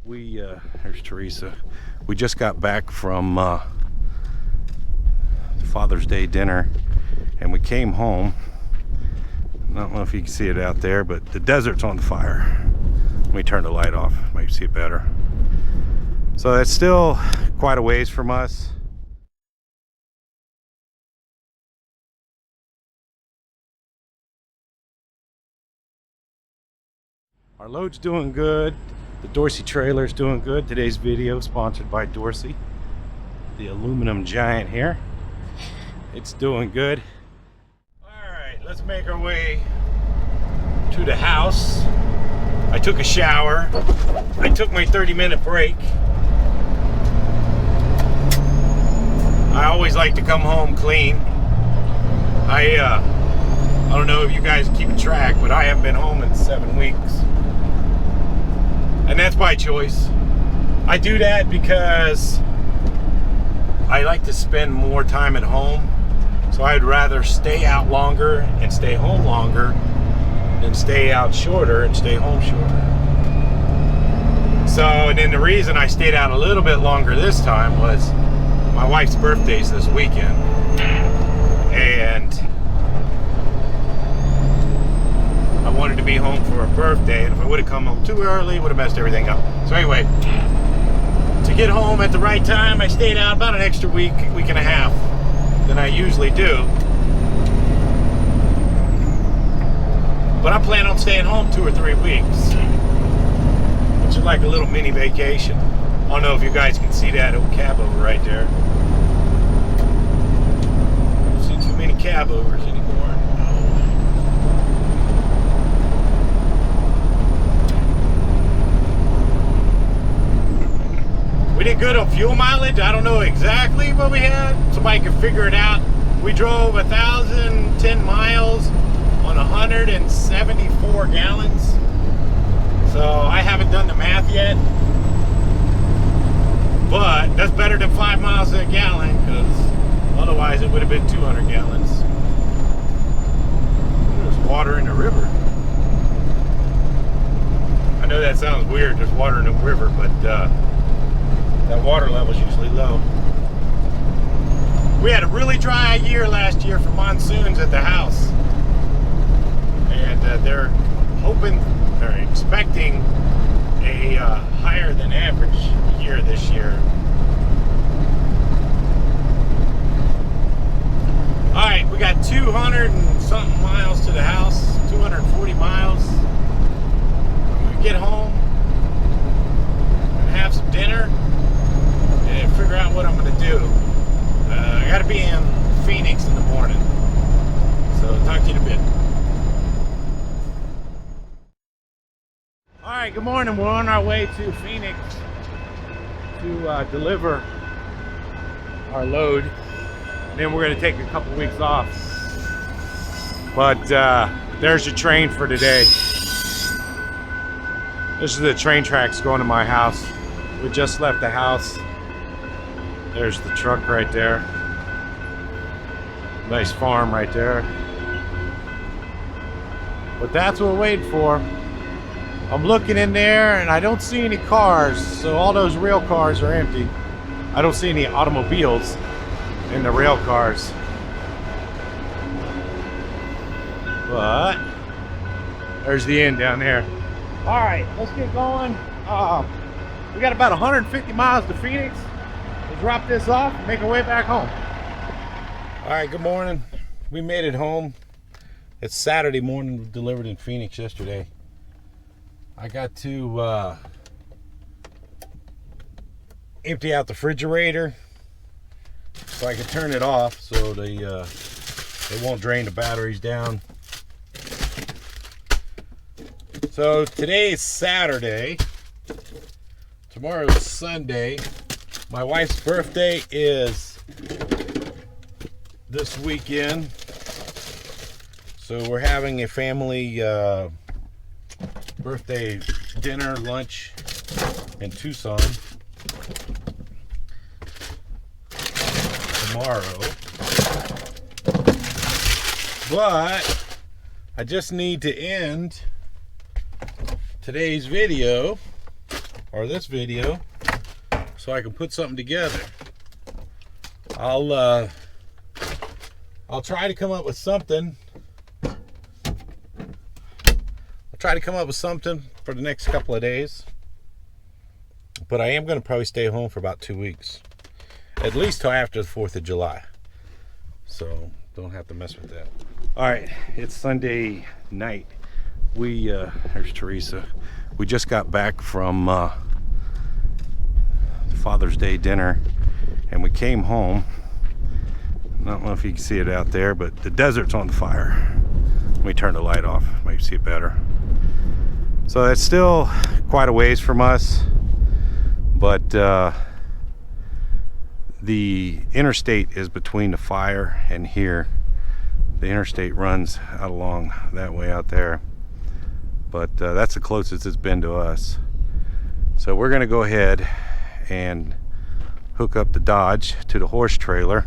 There's Teresa. We just got back from Father's Day dinner, and we came home. I don't know if you can see it out there, but the desert's on fire. Let me turn the light off, might see it better. So that's still quite a ways from us. Our load's doing good. The Dorsey trailer's doing good. Today's video sponsored by Dorsey, the aluminum giant here. It's doing good. All right, let's make our way to the house. I took a shower. I took my 30-minute break. I always like to come home clean. I don't know if you guys keep track, but I haven't been home in 7 weeks. And that's by choice. I do that because I like to spend more time at home. So I'd rather stay out longer and stay home longer than stay out shorter and stay home shorter. So, and then the reason I stayed out a little bit longer this time was my wife's birthday's this weekend. And I wanted to be home for her birthday, and if I would have come home too early, it would have messed everything up. So anyway, to get home at the right time, I stayed out about an extra week and a half than I usually do. But I plan on staying home 2 or 3 weeks, which is like a little mini vacation. I don't know if you guys can see that old cab over right there. I don't see too many cab overs anymore. We did good on fuel mileage. I don't know exactly what we had. Somebody can figure it out. We drove 1,010 miles on 174 gallons. So I haven't done the math yet. But that's better than 5 miles a gallon, because otherwise it would have been 200 gallons. There's water in the river. I know that sounds weird, there's water in the river, but that water level is usually low. We had a really dry year last year for monsoons at the house. And they're expecting a higher than average year this year. Alright, we got 200 and something miles to the house, 240 miles. When we get home and have some dinner and figure out what I'm going to do. I got to be in Phoenix in the morning. So talk to you in a bit. Alright, good morning. We're on our way to Phoenix to deliver our load. And then we're going to take a couple weeks off. But there's your train for today. This is the train tracks going to my house. We just left the house. There's the truck right there. Nice farm right there. But that's what we're waiting for. I'm looking in there and I don't see any cars, so all those rail cars are empty. I don't see any automobiles in the rail cars. But there's the end down there. All right, let's get going. We got about 150 miles to Phoenix. We'll drop this off and make our way back home. All right, good morning. We made it home. It's Saturday morning. We delivered in Phoenix yesterday. I got to empty out the refrigerator so I can turn it off so they won't drain the batteries down. So today is Saturday. Tomorrow is Sunday. My wife's birthday is this weekend. So we're having a family birthday dinner, lunch in Tucson tomorrow. But I just need to end today's video, or this video so I can put something together. I'll try to come up with something. I'll try to come up with something for the next couple of days. But I am going to probably stay home for about 2 weeks. At least till after the 4th of July. So don't have to mess with that. Alright, it's Sunday night. There's Teresa. We just got back from Father's Day dinner. And we came home. I don't know if you can see it out there, but the desert's on fire. Let me turn the light off. Maybe see it better. So that's still quite a ways from us. But the interstate is between the fire and here. The interstate runs out along that way out there. But that's the closest it's been to us. So we're going to go ahead and hook up the Dodge to the horse trailer.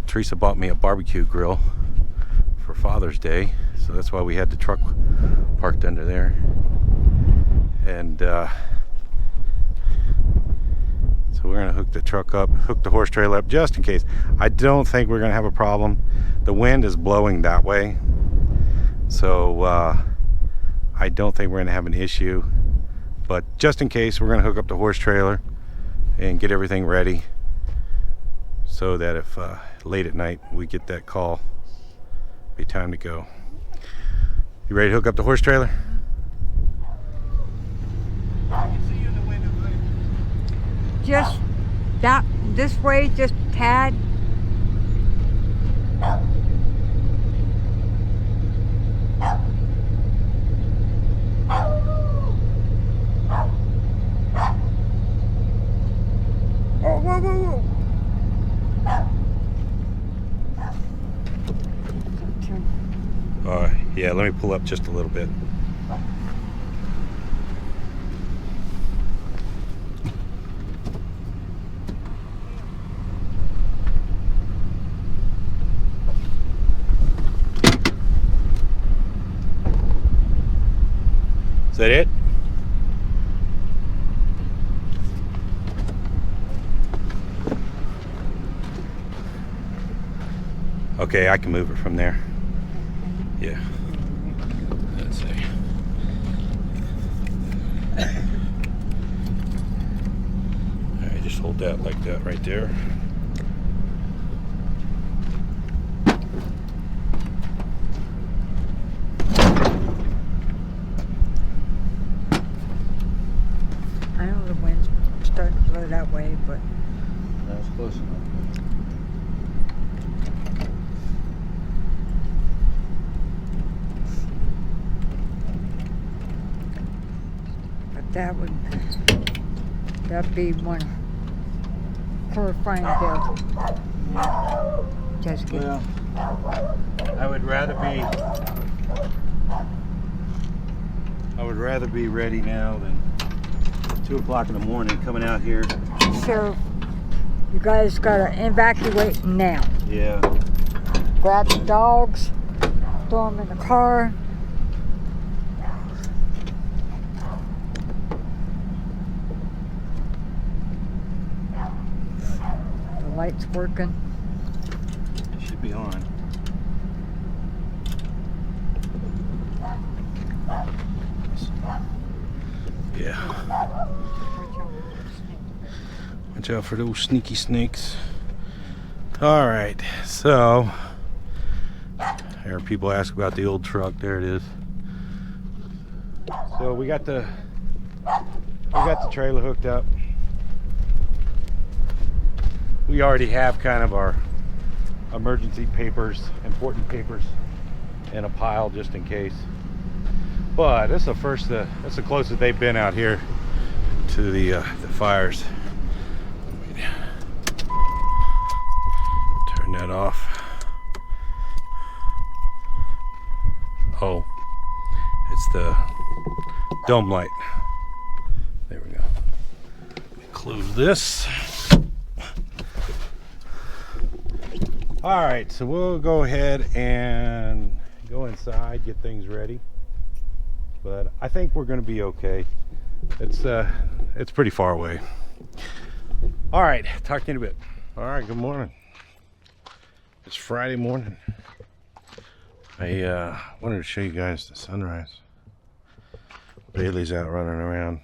Teresa bought me a barbecue grill for Father's Day. So that's why we had the truck parked under there. And so we're going to hook the truck up, hook the horse trailer up just in case. I don't think we're going to have a problem. The wind is blowing that way. So I don't think we're going to have an issue. But just in case, we're going to hook up the horse trailer and get everything ready so that if late at night we get that call, it'll be time to go. You ready to hook up the horse trailer? Just that this way, just tad. Oh, whoa, whoa, whoa. Yeah, let me pull up just a little bit. Is that it? Okay, I can move it from there. Yeah. Let's see. Alright, just hold that like that right there. I know the wind's starting to blow that way, but That's close enough. that'd be one horrifying death. Just kidding. Well, I would rather be ready now than 2 o'clock in the morning coming out here. So you guys gotta evacuate now. Yeah. Grab the dogs, throw them in the car. The light's working. It should be on. Yeah. Watch out for those sneaky snakes. All right, so here people ask about the old truck. There it is. So we got the trailer hooked up. We already have kind of our emergency papers, important papers, in a pile just in case. But that's the closest they've been out here to the fires. Turn that off. Oh, it's the dome light. There we go. Close this. All right, so we'll go ahead and go inside, get things ready. But I think we're going to be okay. It's pretty far away. All right, talk to you in a bit. All right, good morning. It's Friday morning. I wanted to show you guys the sunrise. Bailey's out running around.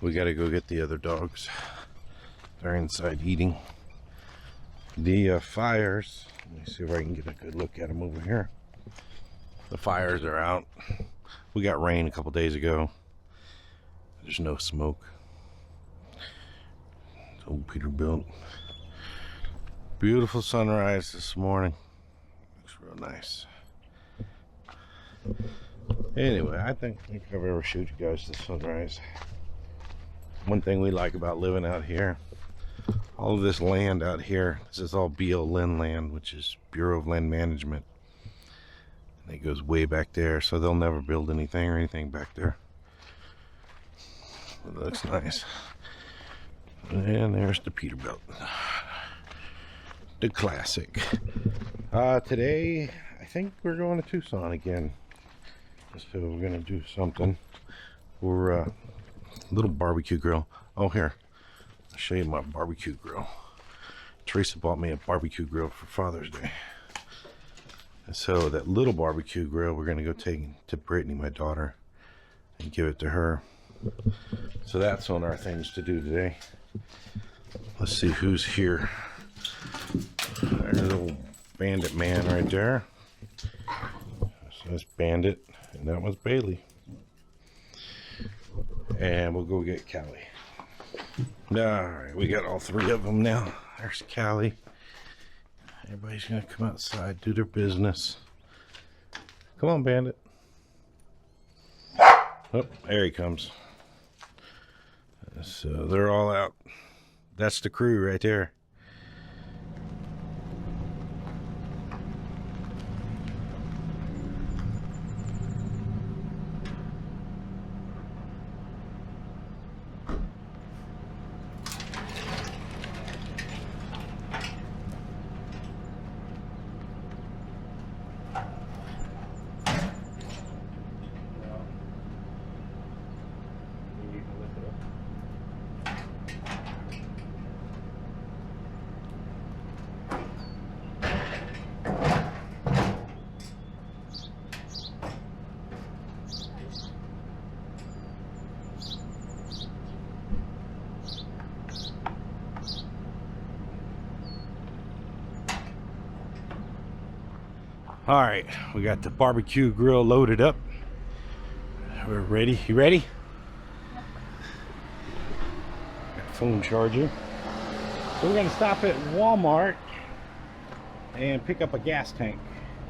We got to go get the other dogs. They're inside eating. The fires, let me see if I can get a good look at them over here. The fires are out. We got rain a couple days ago. There's no smoke. It's old Peterbilt. Beautiful sunrise this morning. Looks real nice. Anyway, I think I've ever showed you guys the sunrise. One thing we like about living out here, all of this land out here, this is all BLM land, which is Bureau of Land Management. And it goes way back there, so they'll never build anything or anything back there. It looks nice. And there's the Peterbilt. The classic. Today, I think we're going to Tucson again. So we're going to do something. We're little barbecue grill. Oh, here, I'll show you my barbecue grill. Teresa bought me a barbecue grill for Father's Day. And so that little barbecue grill we're going to go take to Brittany, my daughter, and give it to her. So that's on our things to do today. Let's see who's here. There's a little Bandit man right there. So that's Bandit, and that one's Bailey. And we'll go get Callie. Alright, we got all three of them now. There's Callie. Everybody's gonna come outside, do their business. Come on, Bandit. Oh, there he comes. So they're all out. That's the crew right there. All right, we got the barbecue grill loaded up. We're ready. You ready? Got phone charger. So we're gonna stop at Walmart and pick up a gas tank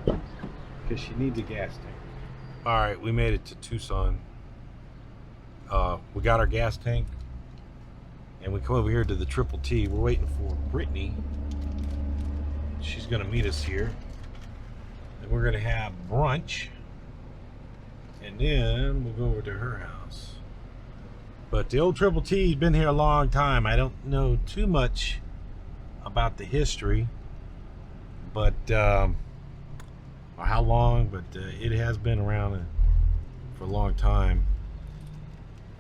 because she needs a gas tank. All right, we made it to Tucson. We got our gas tank and we come over here to the Triple T. We're waiting for Brittany. She's gonna meet us here. And we're gonna have brunch, and then we'll go over to her house. But the old Triple T's been here a long time. I don't know too much about the history, but or how long, but it has been around for a long time.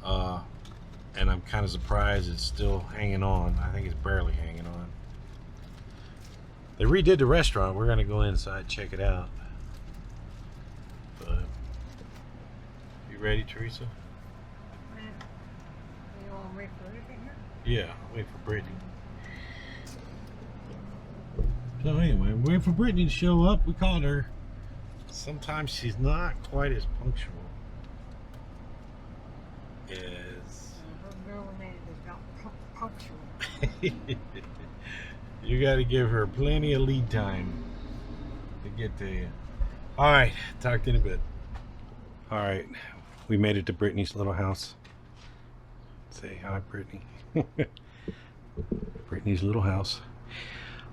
And I'm kind of surprised it's still hanging on. I think it's barely hanging on. They redid the restaurant. We're gonna go inside, check it out. But you ready, Teresa? You want to wait for anything here? Yeah, wait for Brittany. So anyway, wait for Brittany to show up. We called her. Sometimes she's not quite as punctual as Her middle name is not punctual. you got to give her plenty of lead time to get to you. All right, talk to you in a bit. All right, we made it to Brittany's little house. Say hi, Brittany. Brittany's little house.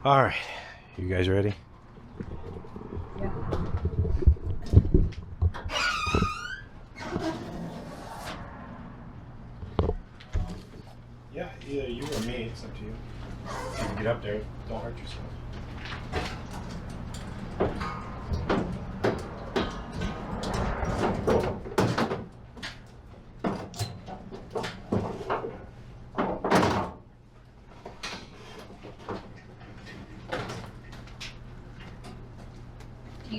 All right, you guys ready? Yeah. Yeah, either you or me, it's up to you. You can get up there, don't hurt yourself.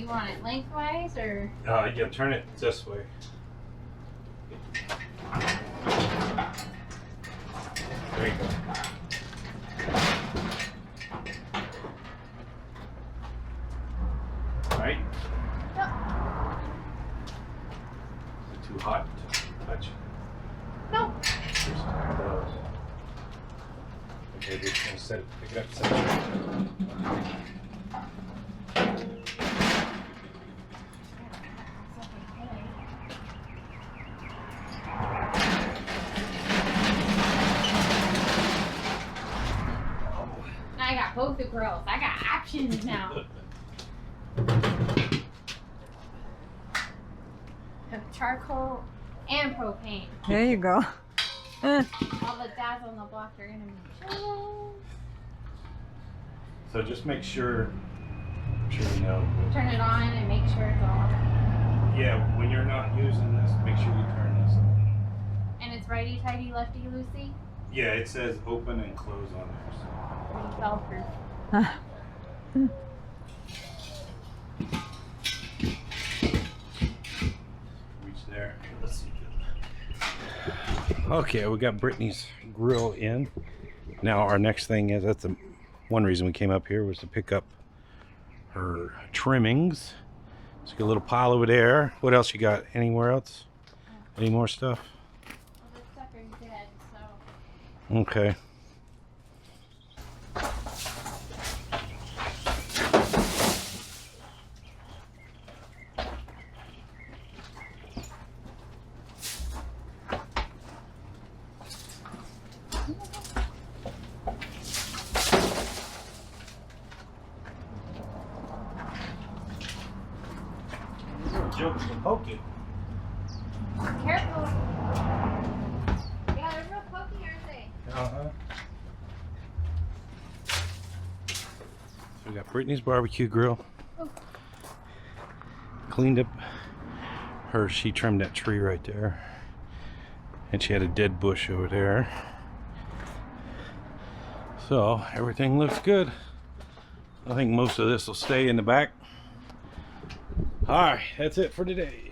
want it lengthwise or? Yeah, turn it this way. There you go. Right? Yep. Is it too hot to touch? No. Just turn those. Okay, just gonna set it, pick it up, set it. I got both the grills. I got options now. Have charcoal and propane. There you go. All the dads on the block are gonna be jealous. So just make sure, you know. Turn it on and make sure it's on. Yeah, when you're not using this, make sure you turn this on. And it's righty tighty, lefty loosey. Yeah, it says open and close on there. So. Pretty fell proof. Reach there. Let's see. Okay, we got Brittany's grill in. Now our next thing is, that's the one reason we came up here, was to pick up her trimmings. Let's get a little pile over there. What else you got? Anywhere else? Any more stuff? Well, this sucker's dead, so. Okay. Jokes to poke it. Careful. Yeah, they're real pokey, aren't they? Uh-huh. So we got Brittany's barbecue grill. Oh. Cleaned up her, she trimmed that tree right there. And she had a dead bush over there. So everything looks good. I think most of this will stay in the back. All right, that's it for today.